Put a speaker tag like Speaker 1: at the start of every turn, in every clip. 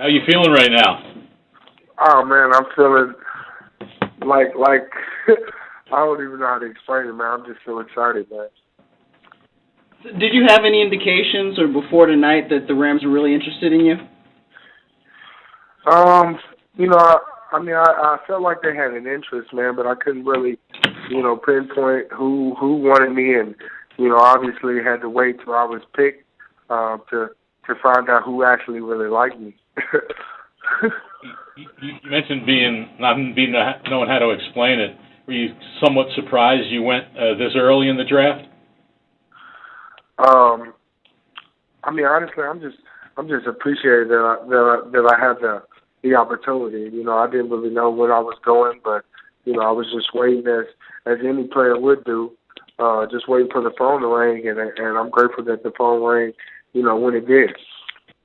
Speaker 1: How you feeling right now?
Speaker 2: Oh man, I'm feeling like I don't even know how to explain it, man. I'm just so excited, man.
Speaker 3: Did you have any indications or before tonight that the Rams were really interested in you?
Speaker 2: You know, I felt like they had an interest, man, but I couldn't really, pinpoint who wanted me, and obviously had to wait till I was picked to find out who actually really liked me.
Speaker 1: You mentioned not knowing how to explain it. Were you somewhat surprised you went this early in the draft?
Speaker 2: Honestly, I'm just appreciative that I had the opportunity. I didn't really know when I was going, but I was just waiting as any player would do, just waiting for the phone to ring, and I'm grateful that the phone rang, when it did.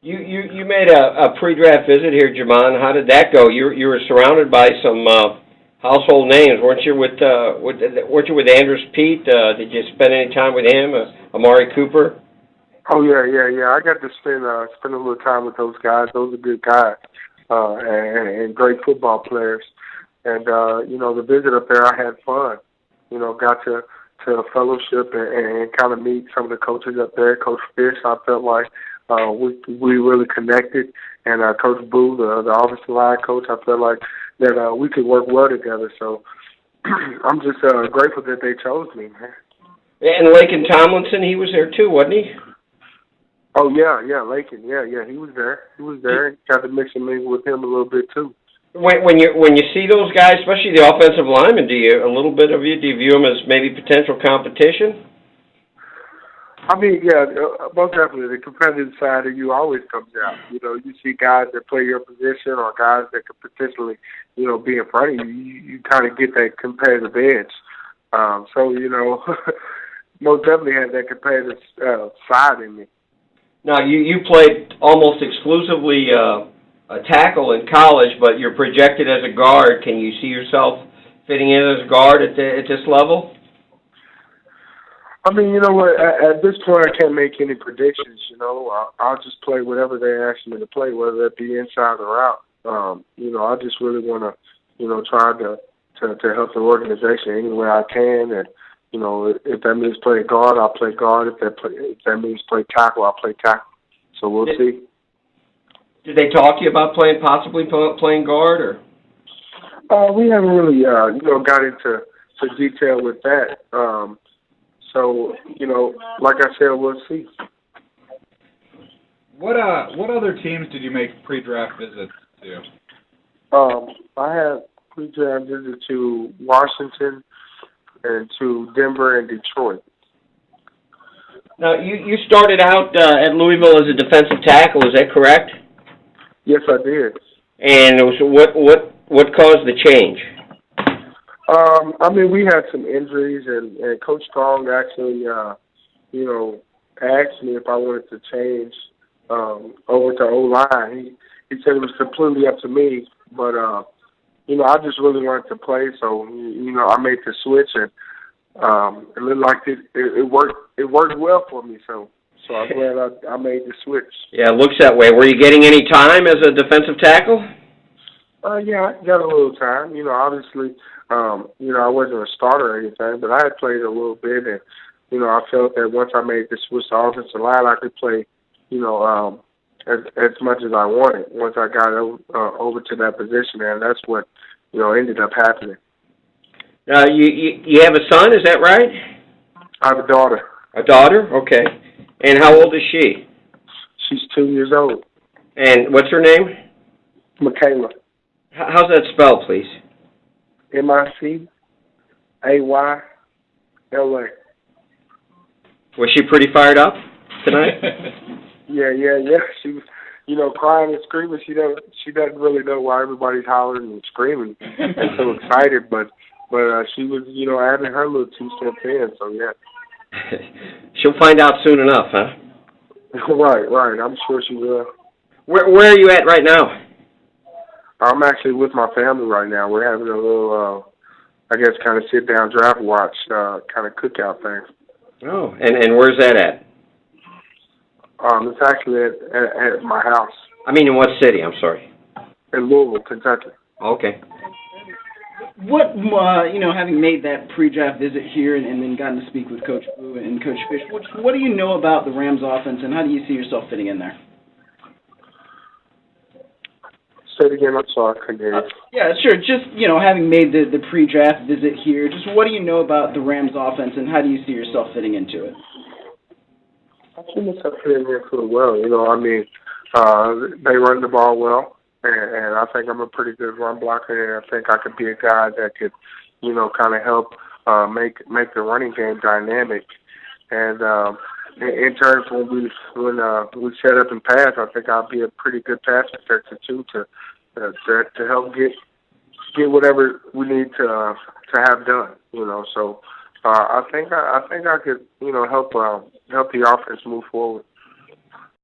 Speaker 4: You made a pre-draft visit here, Jamon. How did that go? You were surrounded by some household names, weren't you? With Andrews Pete? Did you spend any time with him? Amari Cooper?
Speaker 2: Oh yeah. I got to spend a little time with those guys. Those are good guys, and great football players. And the visit up there, I had fun. Got to fellowship and kind of meet some of the coaches up there. Coach Fish, I felt like we really connected, and Coach Boo, the offensive line coach, I felt like that we could work well together. So I'm just grateful that they chose me, man.
Speaker 4: And Laken Tomlinson, he was there too, wasn't he?
Speaker 2: Oh yeah, Laken, yeah, he was there. Got to mix and mingle with him a little bit too.
Speaker 4: When you see those guys, especially the offensive linemen, do you view them as maybe potential competition?
Speaker 2: Yeah, most definitely. The competitive side of you always comes out. You see guys that play your position or guys that could potentially, be in front of you. You kind of get that competitive edge. Most definitely had that competitive side in me.
Speaker 4: Now, you played almost exclusively a tackle in college, but you're projected as a guard. Can you see yourself fitting in as a guard at this level?
Speaker 2: You know what? At this point, I can't make any predictions. I'll just play whatever they ask me to play, whether it be inside or out. I just really want to, try to help the organization any way I can, and if that means play guard, I'll play guard. If that means play tackle, I'll play tackle. So we'll see.
Speaker 4: Did they talk to you about possibly playing guard, or?
Speaker 2: We haven't really, got into detail with that. So, like I said, we'll see.
Speaker 5: What other teams did you make pre-draft visits to?
Speaker 2: I had pre-draft visits to Washington and to Denver and Detroit.
Speaker 4: Now, you started out at Louisville as a defensive tackle, is that correct?
Speaker 2: Yes, I did.
Speaker 4: And so what caused the change?
Speaker 2: We had some injuries, and Coach Strong actually, asked me if I wanted to change over to O-line. He said it was completely up to me, but, I just really wanted to play, so, I made the switch, and it looked like it worked well for me, so I'm glad I made the switch.
Speaker 4: Yeah, it looks that way. Were you getting any time as a defensive tackle?
Speaker 2: Yeah, I got a little time. Obviously, I wasn't a starter or anything, but I had played a little bit, and, I felt that once I made the switch to offensive line, I could play, as much as I wanted once I got over to that position, and that's what, ended up happening.
Speaker 4: You have a son, is that right?
Speaker 2: I have a daughter.
Speaker 4: A daughter? Okay. And how old is she?
Speaker 2: She's 2 years old.
Speaker 4: And what's her name?
Speaker 2: Michaela.
Speaker 4: How's that spelled, please?
Speaker 2: Michaela.
Speaker 4: Was she pretty fired up tonight?
Speaker 2: Yeah. She was, crying and screaming. She doesn't really know why everybody's hollering and screaming and so excited, but she was, adding her little 2 cents in. So yeah.
Speaker 4: She'll find out soon enough, huh?
Speaker 2: Right. I'm sure she will.
Speaker 4: Where are you at right now?
Speaker 2: I'm actually with my family right now. We're having a little, kind of sit-down draft watch, kind of cookout thing.
Speaker 4: Oh, and where's that at?
Speaker 2: It's actually at my house.
Speaker 4: I mean, in what city? I'm sorry.
Speaker 2: in Louisville, Kentucky.
Speaker 4: Okay.
Speaker 3: What, having made that pre-draft visit here and then gotten to speak with Coach Boo and Coach Fish, what do you know about the Rams offense, and how do you see yourself fitting in there?
Speaker 2: Say it again. I'm sorry, I couldn't hear you.
Speaker 3: Yeah, sure. Just, having made the pre-draft visit here, just what do you know about the Rams offense, and how do you see yourself fitting into it?
Speaker 2: I see myself fitting in pretty well. They run the ball well, and I think I'm a pretty good run blocker, and I think I could be a guy that could, kind of help make the running game dynamic. And in terms when we set up and pass, I think I'll be a pretty good pass protector too to help get whatever we need to have done. So I think I could help the offense move forward.